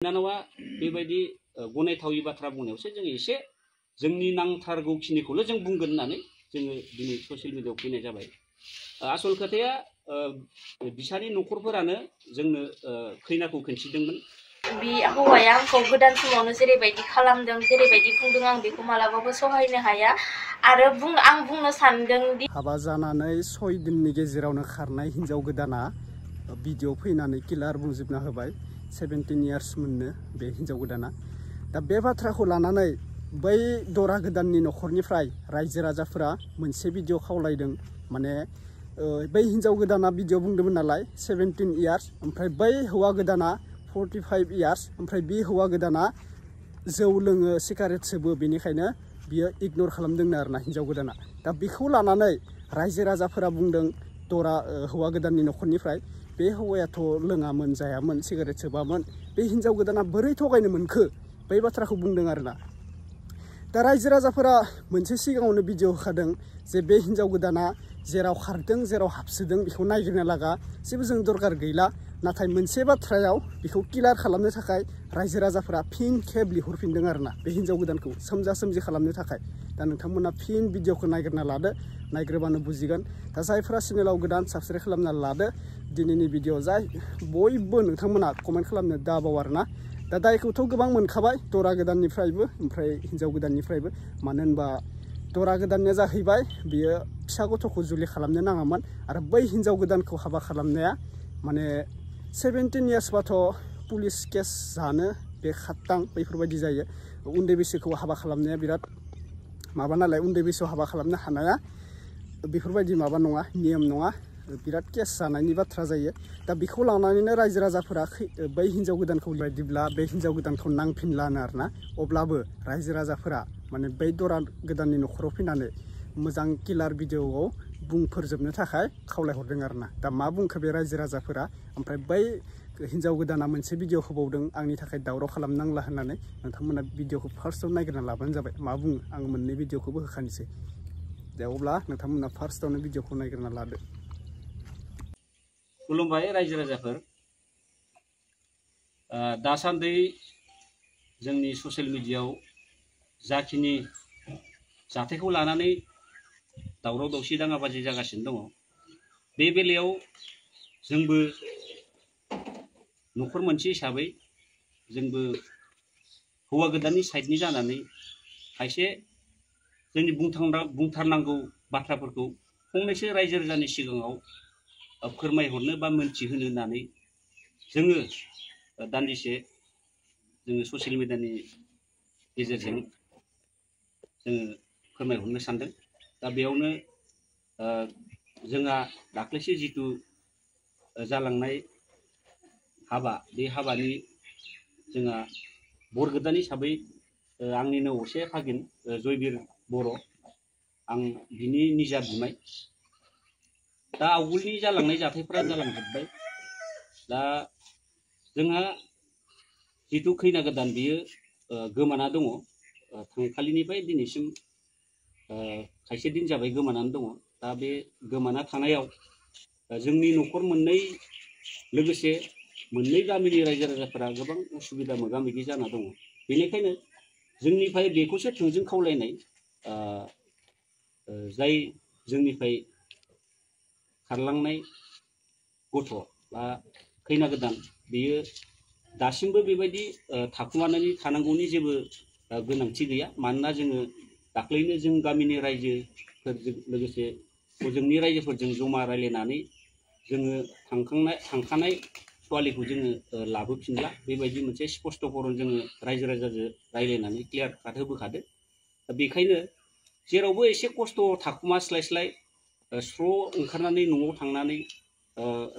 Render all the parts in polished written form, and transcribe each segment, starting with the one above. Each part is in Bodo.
बिनानावा बेबायदि गनायथावै बाथ्रा बुंनायावसो जों एसे जोंनि नांथारगौखिनिखौल' जों बुंगोन होननानै जोङो दिनै ससियेल मिडियायाव फैनाय जाबाय। आसल खोथाया बिसानि न'खरफोरानो जोंनो खैनाखौ खोन्थिदोंमोन। बि हौवाया आंखौ गोदान समावनो जेरैबायदि खालामदों जेरैबायदि बुंदों आं बेखौ मालाबाबो सहायनो हाया आरो आं बुंनो सानदों दि हाबा जानानै 6 दिननि गेजेरावनो खारनाय हिन्जाव गोदाना भिडिअ फैनानै किलार बुंजोबना होबाय। 17 इयार्स मोननो बे हिन्जाव गोदाना। दा बे बाथ्राखौ लानानै बै दरा गोदाननि न'खरनिफ्राय रायजो राजाफोरा मोनसे भिडिअ खावलायदों। माने बै हिन्जाव गोदाना भिडिअ बुंदोंमोन नालाय 17 इयार्स, ओमफ्राय बै हौवा गोदाना 45 इयार्स, ओमफ्राय बे हौवा गोदाना जौ लोङो, सिगारेट सोबो, बेनिखायनो बियो इगनर खालामदोंनो आरोना हिन्जाव गोदाना। दा बेखौ लानानै रायजो राजाफोरा बुंदों हौवा गोदाननि न'खरनिफ्राय, बे हौवायाथ' लोङामोन, जायामोन, सिगारेट सोबामोन, बे हिन्जाव गोदाना बोरै थगायनो मोनखो, बै बाथ्राखौ बुंदों आरोना। दा रायजो राजाफोरा मोनसे सिगाङावनो भिडिअ होखादों जे बे हिन्जाव गोदाना जेराव खारदों जेराव हाबसोदों बेखौ नायगिरनो लागा जेबो जों दरकार गैला। नाथाय मोनसे बाथ्रायाव बेखौ क्लियार खालामनो थाखाय रायजो राजाफोरा फिन खेब लिहरफिनदों आरोना बे हिन्जाव गोदानखौ सोमजा सोमजि खालामनो थाखाय। दा नोंथांमोना फिन भिडिअखौ नायगिरना लादो, नायग्रोबानो बुजिगोन। दा जायफोरा चेनेलाव गोदान साबस्क्राइब खालामना लादो। दिनैनि भिडिअ बयबो नोंथांमोना कमेन्ट खालामनो दाबाव आरोना। दा दायखौथ' गोबां मोनखाबाय दरा गोदाननिफ्रायबो ओमफ्राय हिन्जाव गोदाननिफ्रायबो। मानो होनबा दरा गोदाननिया जाहैबाय बियो फिसा गथ'खौ जुलि खालामनो नाङामोन, आरो बै हिन्जाव गोदानखौ हाबा खालामनाया माने 17 इयार्सबाथ' पुलिस केस जानो बे खात्तां बेफोरबायदि जायो। उन्दै बैसोखौ हाबा खालामनाया बिराद माबा नालाय, उन्दै बैसोआव हाबा खालामनो हानाया बेफोरबायदि माबा नङा, नियम नङा, बिराद केस जानायनि बाथ्रा जायो। दा बेखौ लानानैनो रायजो राजाफोरा बै हिन्जाव गोदानखौ बायदिब्ला बे हिन्जाव गोदानखौ नांफिनलानो आरोना। अब्लाबो रायजो राजाफोरा माने बै दरा गोदाननि न'खराव फैनानै मोजां किलार भिडिअआव बुंफोरजोबनो थाखाय खावलायहरदों आरोना। दा मा बुंखो बे रायजो राजाफोरा, ओमफ्राय बै हिन्जाव गोदाना मोनसे भिडिअ होबावदों आंनि थाखाय दावराव खालामनांला होननानै। नोंथांमोना भिडिअखौ फार्स्टआव नायगिरना लाबानो जाबाय मा बुङो। आं मोननै भिडिअखौबो होखानोसै। दे अब्ला नोंथांमोना फार्स्टआवनो भिडिअखौ नायगिरना लादो। खुलुमबाय रायजो राजाफोर। दासान्दि जोंनि ससियेल मिडियायाव जाखिनि जाथायखौ लानानै दावराव दावसि दाङाबाजि जागासिनो दङ, बे बेलायाव जोंबो न'खर मोनसे हिसाबै जोंबो हौवा गोदाननि साइडनि जानानै खायसे जोंनि बुंथारनांगौ बाथ्राफोरखौ फंनैसो रायजो राजानि सिगाङाव फोरमायहरनो बा मोनथिहोनो होननानै जोङो दान्दिसे जोङो ससियेल मिडियानि गेजेरजों जोङो फोरमायहरनो सानदों। दा बेयावनो जोंहा दाख्लैसो जिथु जालांनाय हाबा, बे हाबानि जोंहा बर गोदान हिसाबै आंनिनो असे भागिन जयबीर बर', आं बिनि निजा बिमाय। दा आवगोलनि जालांनाय जाथायफोरा जालांजोब्बाय। दा जोंहा जिथु खैना गोदान बियो गोमाना दङ। थांखालिनिफ्राय दिनैसिम खायसे दिन जाबाय गोमानानै दङ। दा बे गोमाना थानायाव जोंनि न'खर मोननै लोगोसे मोननै गामिनि रायजो राजाफोरा गोबां उसुबिदा मोगा मोगि जाना दङ। बेनिखायनो जोंनिफ्राय बेखौसो थोंजों खावलायनाय, जाय जोंनिफ्राय खारलांनाय गथ' बा खैना गोदान बेयो दासिमबो बेबायदि थाखुमानानै थानांगौनि जेबो गोनांथि गैया। मानोना जोङो दाख्लैनो जों गामिनि रायजोफोरजों लोगोसे हजोंनि रायजोफोरजों जमा रायलायनानै जोङो थांखानाय सवालिखौ जोङो लाबोफिनला, बेबायदि मोनसे स्पष्ट खरन जोङो रायजो राजाजों रायलायनानै क्लियार काट होबोखादो। दा बेखायनो जेरावबो एसे खस्थ' थाखुमास्लायस्लाय स्र' ओंखारनानै न'आव थांनानै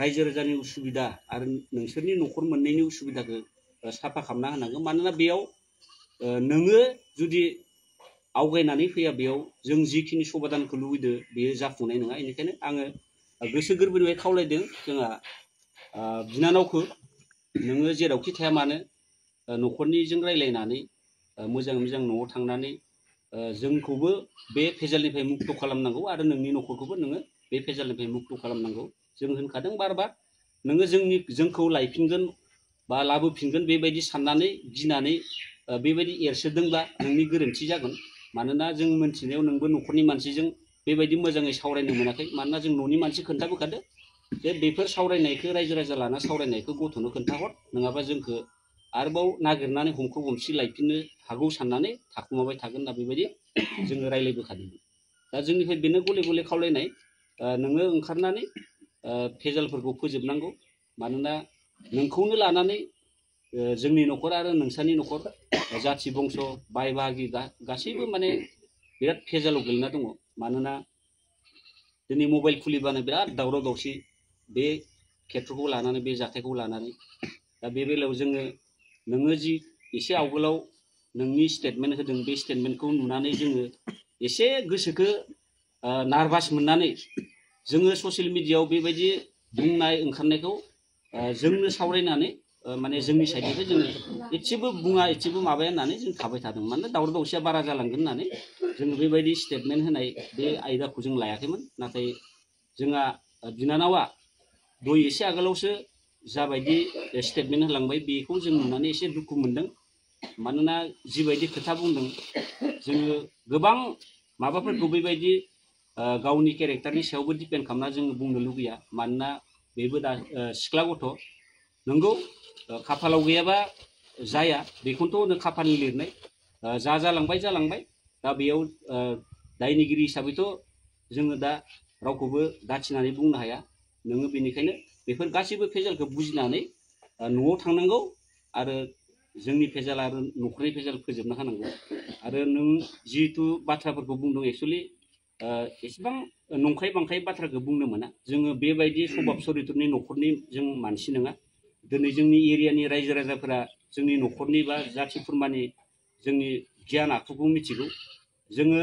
रायजो राजानि उसुबिदा आरो नोंसोरनि न'खर मोननैनि उसुबिदाखौ साफा खालामना होनांगौ। मानोना बेयाव नोङो जुदि आवगायनानै फैया, बेयाव जों जिखिनि समाधानखौ लुबैदों बेयो जाफुंनाय नङा। बेनिखायनो आङो गोसो गोरबोनिफ्राय खावलायदों जोंहा बिनानावखौ, नोङो जेरावखि थाया मानो न'खरनिजों रायलायनानै मोजां मोजां न'आव थांनानै जोंखौबो बे भेजालनिफ्राय मुक्त खालामनांगौ आरो नोंनि न'खरखौबो नोङो बे भेजालनिफ्राय मुक्त खालामनांगौ। जों होनखादों बार बार, नोङो जोंखौ लायफिनगोन बा लाबोफिनगोन बेबायदि साननानै गिनानै बेबायदि एरसोदोंब्ला नोंनि गोरोन्थि जागोन। मानोना जों मोनथिनायाव नोंबो न'खरनि मानसिजों बेबायदि मोजाङै सावरायनो मोनाखै। मानोना जों न'नि मानसि खोन्थाबोखादो जे बेफोर सावरायनायखौ रायजो राजा लाना सावरायनायखौ गथ'नो खोन्थाहर, नङाबा जोंखौ आरोबाव नागिरनानै हमख्र हमसि लायफिननो हागौ साननानै थाखुमाबाय थागोन होनना बेबायदि जोङो रायज्लायबोखादोंमोन। दा जोंनिफ्राय बेनो गले गले खावलायनाय, नोङो ओंखारनानै भेजालफोरखौ फोजोबनांगौ। मानोना नोंखौनो लानानै जोंनि न'खर आरो नोंसानि न'खर, जाथि बंस बाय बाहागि गासैबो माने बिराद भेजालाव गोलैना दङ। मानोना दिनै मबाइल खुलिबानो बिराद दावराव दावसि बे खेत्रखौ लानानै, बे जाथायखौ लानानै। दा बे बेलायाव नोङो जि एसे आवगोलाव नोंनि स्टेटमेन्ट होदों, बे स्टेटमेन्टखौ नुनानै जोङो एसे गोसोखौ नार्भास मोननानै जोङो ससियेल मिडियायाव बेबायदि बुंनाय ओंखारनायखौ जोंनो सावरायनानै माने जोंनि साइडनिफ्राय जोङो एसेबो बुङा, एसेबो माबाया होननानै जों थाबाय थादों। मानोना दावराव दावसिया बारा जालांगोन होननानै जोङो बेबायदि स्टेटमेन्ट होनाय बे आयदाखौ जों लायाखैमोन। नाथाय जोंहा बिनानावा दय एसे आगोलावसो जाबायदि स्टेटमेन्ट होलांबाय, बेखौ जों नुनानै एसे दुखु मोनदों। मानोना जिबायदि खोथा बुंदों, जोङो गोबां माबाफोरखौ बेबायदि गावनि केरेक्टारनि सायावबो डिपेन्ड खालामना जों बुंनो लुगैया। मानोना बेबो दा सिख्ला गथ'। नंगौ खाफालाव गैयाबा जाया, बेखौनोथ' खाफालनि लिरनाय। जालांबाय जालांबाय। दा बेयाव दायनिगिरि हिसाबैथ' जोङो दा रावखौबो दाथिनानै बुंनो हाया। नोङो बेनिखायनो बेफोर गासैबो भेजालखौ बुजिनानै न'आव थांनांगौ आरो जोंनि भेजाल आरो न'खरनि भेजाल फोजोबनो हानांगौ। आरो नों जिहेतु बाथ्राफोरखौ बुंदों, एक्सुवेलि एसेबां नंखाय बांखाय बाथ्राखौ बुंनो मोना। जोङो बेबायदि सभाब चरित्रनि न'खरनि जों मानसि नङा। दिनै जोंनि एरियानि रायजो राजाफोरा जोंनि न'खरनि बा जाथि खुरमानि जोंनि गियान आखुखौ मिथिगौ। जोङो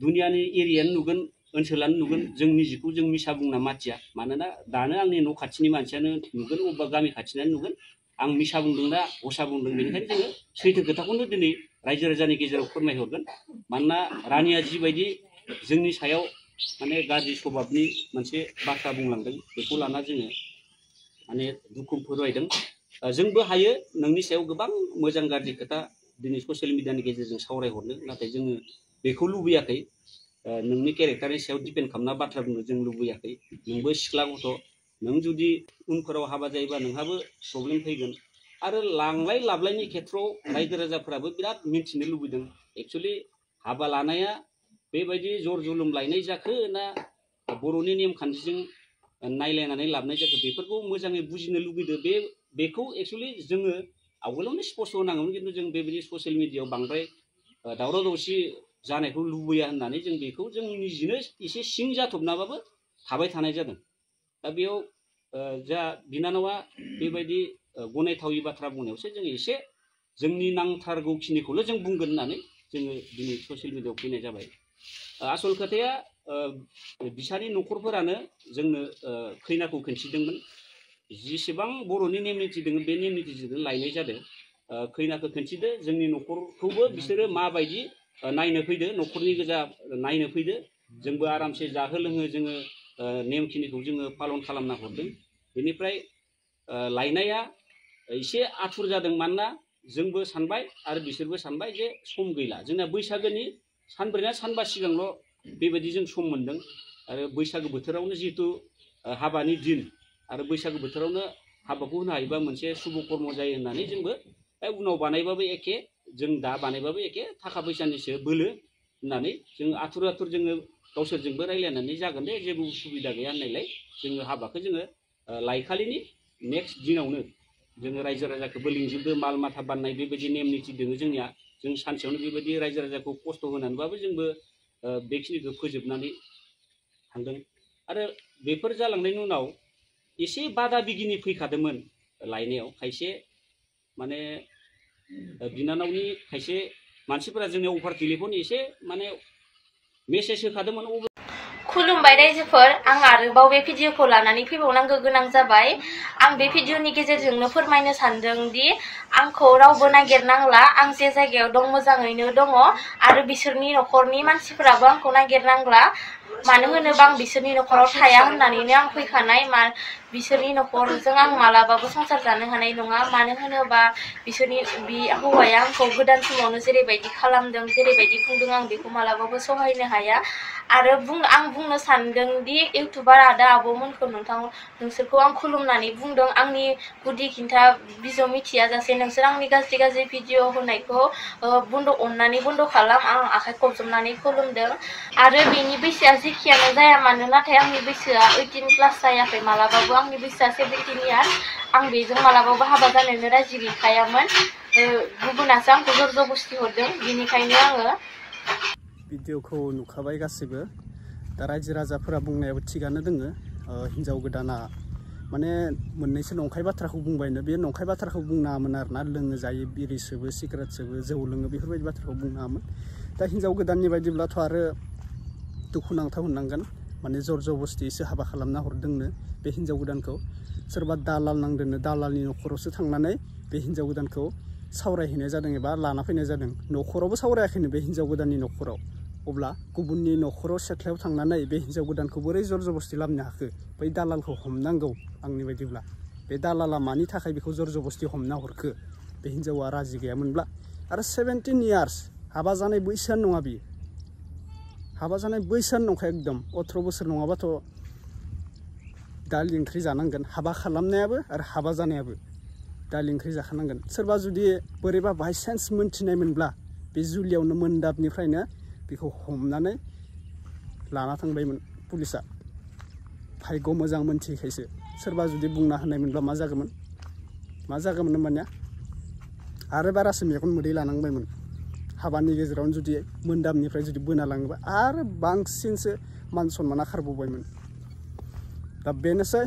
दुनियानि एरियानो नुगोन, ओनसोलानो नुगोन, जों निजिखौ जों मिसा बुंना माथिया। मानोना दानो आंनि न' खाथिनि मानसियानो नुगोन, अबेबा गामि खाथिनानो नुगोन आं मिसा बुंदों ना हसा बुंदों। बेनिखायनो जोङो सैथो खोथाखौनो दिनै रायजो राजानि गेजेराव फोरमायहरगोन। मानोना रानिया जिबायदि जोंनि सायाव माने गाज्रि सभाबनि मोनसे बाथ्रा बुंलांदों, बेखौ लाना जोङो माने दुखु फोरमायदों। जोंबो हायो नोंनि सायाव गोबां मोजां गाज्रि खोथा दिनै ससियेल मिडियानि गेजेरजों सावरायहरनो, नाथाय जोङो बेखौ लुबैयाखै। नोंनि केरेक्टारनि सायाव डिपेन्ड खालामना बाथ्रा बुंनो जों लुबैयाखै। नोंबो सिख्ला गथ', नों जुदि उनफोराव हाबा जायोबा नोंहाबो प्रब्लेम फैगोन। आरो लांलाय लाबलायनि खेथ्रआव रायजो राजाफोराबो बिराद मिन्थिनो लुबैदों। एक्सुवेलि हाबा लानाया बेबायदि जर जुलुम लायनाय जाखो ना बर'नि नेमखान्थिजों नायलायनानै लाबोनाय जाखो, बेफोरखौ मोजाङै बुजिनो लुबैदों। बेखौ एक्सुवेलि जोङो आवगोलावनो स्पष्ट होनांगौमोन, खिन्थु जों बेबायदि ससियेल मिडियायाव बांद्राय दावराव दावसि जानायखौ लुबैया होननानै जों बेखौ जों निजिनो एसे सिं जाथबनाबाबो थाबाय थानाय जादों। दा बेयाव जा बिनानावा बेबायदि गनायथावि बाथ्रा बुंनायावसो जों एसे जोंनि नांथारगौखिनिखौल' जों बुंगोन होननानै जोङो दिनै ससियेल मिडियायाव फैनाय जाबाय। आसल खोथाया बिसानि न'खरफोरानो जोंनो खैनाखौ खोन्थिदोंमोन। जेसेबां बर'नि नेम निथि दङ, बे नेम निथिजों लायनाय जादों। खैनाखौ खोन्थिदो, जोंनि न'खरखौबो बिसोरो माबायदि नायनो फैदो, न'खरनि गोजा नायनो फैदो। जोंबो आरामसे जाहो लोङो जोङो नेमखिनिखौ जोङो पालन खालामना हरदों। बेनिफ्राय लायनाया एसे आथुर जादों। मानोना जोंबो सानबाय आरो बिसोरबो सानबाय जे सम गैला। जोंना बैसागोनि सानब्रै ना सानबा सिगांल' बेबायदि जों सम मोन्दों। आरो बैसागो बोथोरावनो जिहेतु हाबानि दिन, आरो बैसागो बोथोरावनो हाबाखौ होनो हायोबा मोनसे शुभ कर्म जायो होननानै जोंबो उनाव बानायबाबो एखे, जों दा बानायबाबो एखे, थाखा फैसानिसो बोलो होननानै जों आथुर जोङो गावसोरजोंबो रायज्लायनानै जागोन दे, जेबो उसुबिदा गैया होननायलाय जोङो हाबाखौ जोङो लायखालिनि नेक्स्ट दिनावनो जोङो रायजो राजाखौबो लिंजोबदो। माल माथा बाननाय बेबायदि नेम निथि दङ जोंनिया। जों सानसेयावनो बेबायदि रायजो राजाखौ खस्थ' होनानैबाबो जोंबो बेखिनिखौ फोजोबनानै थांदों। आरो बेफोर जालांनायनि उनाव एसे बादा बिगिनि फैखादोंमोन लायनायाव। खायसे माने बिनानावनि खायसे मानसिफोरा जोंनि अफार टेलिफन एसे माने मेसेज होखादोंमोन। खुलुमबाय रायजोफोर आं आरोबाव बे भिडिअखौ लानानै फैबावनांगौ गोनां जाबाय आं बे भिडिअनि गेजेरजोंनो फोरमायनो सानदों दि आंखौ रावबो नागिरनांला आं जे जायगायाव दं मोजाङैनो दङ आरो बिसोरनि नखरनि मानसिफोराबो आंखौ नागिरनांला मानो होनोबा आं बिसोरनि नखराव थाया होननानैनो आं फैखानाय बिसोरनि नखरजों आं मालाबाबो संसार जानो हानाय नङा मानो होनोबा बिसोरनि बि हौवाया आंखौ गोदान समावनो जेरैबायदि खालामदों जेरैबायदि बुंदों आं बेखौ मालाबाबो सहायनो हाया आरो आं बुंनो सानदों दि इउटुबार आदा आब'मोनखौ नोंसोरखौ आं खुलुमनानै बुंदों आंनि गुदि खिन्था बिजौ मिथिया जासे नोंसोर आंनि गाज्रि भिडिअ होनायखौ अननानै बन्द खालाम आं आखाइ खबजबनानै खुलुमदों आरो बेनि बैसोआ जेखियानो जाया मानो नाथाय आंनि बैसोआ 18 प्लास जायाखै मालाबाबो आंनि बैसोआ 17 इयार्स आं बेजों मालाबाबो हाबा जानोनो राजि गैखायामोन गुबुनासो आंखौ जर जबस्ति हरदों बेनिखायनो आङो भिडिअखौ नुखाबाय गासिबो दा रायजो राजाफोरा बुंनायाबो थिगानो दोङो हिन्जाव गोदाना माने मोननैसो नंखाय बाथ्राखौ बुंबायनो बे नंखाय बाथ्राखौ बुंनाङामोन आरोना लोङो जायो बिरि सोबो सिगारेट सोबो जौ लोङो बेफोरबायदि बाथ्राखौ बुंनाङामोन दा हिन्जाव गोदाननि बायदिब्लाथ' आरो दुखुनांथाव होननांगोन माने जर जबस्तिसो हाबा खालामना हरदोंनो बे हिन्जाव गोदानखौ सोरबा दालाल नांदोंनो दालालनि न'खरावसो थांनानै बे हिन्जाव गोदानखौ सावरायहैनाय जादों एबा लाना फैनाय जादों न'खरावबो सावरायाखैनो बे हिन्जाव गोदाननि न'खराव अब्ला गुबुननि न'खराव सेख्लायाव थांनानै बे हिन्जाव गोदानखौ बोरै जर जबस्ति लाबोनो हाखो बै दालालखौ हमनांगौ आंनि बायदिब्ला बे दालाला मानि थाखाय बेखौ जर जबस्ति हमना हरखो बे हिन्जावा राजि गैयामोनब्ला आरो 17 इयार्स हाबा जानाय बैसोआनो नङा बियो हाबा जानाय बैसोआनो नंखाय एकदम 18 बोसोर नङाबाथ' दालि ओंख्रि जानांगोन हाबा खालामनायाबो आरो हाबा जानायाबो दालि ओंख्रि जाखानांगोन सोरबा जुदि बोरैबा बायसान्स मोनथिनायमोनब्ला बे जुलियावनो मोनदाबनिफ्रायनो बेखौ हमनानै लाना थांबायमोन पुलिसा भाग्य मोजां मोनथिखायसो सोरबा जुदि बुंना होनायमोनब्ला मा जागौमोन होमबानिया आरो बारासो मेगन मोदै लानांबायमोन हाबानि गेजेरावनो जुदि मोनदाबनिफ्राय जुदि बोना लाङोबा आरो बांसिनसो मान सन्माना खारबावबायमोन दा बेनोसै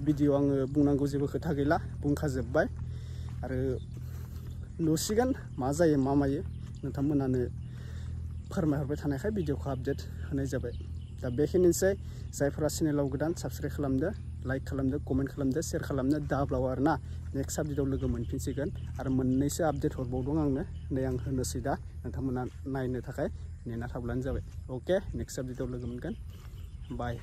भिडिअ आङो बुंनांगौ जेबो खोथा गैला बुंखाजोब्बाय आरो नुसिगोन मा जायो मा मायो नोंथांमोनानो फोरमायहरबाय थानायखाय भिडिअखौ आपडेट होनाय जाबाय दा बेखिनिसै जायफोरा चेनेलाव गोदान साबस्क्राइब खालामदो लाइक खालामदो कमेन्ट खालामदो शेयार खालामनो दाबाव आरोना नेक्स्ट आपडेटआव लोगो मोनफिनसिगोन आरो मोननैसो आपडेट हरबावदों आंनो नै आं होनोसै दा नोंथांमोना नायनो थाखाय नेना थाब्लानो जाबाय अके नेक्स्ट आपडेटआव लोगो मोनगोन बाय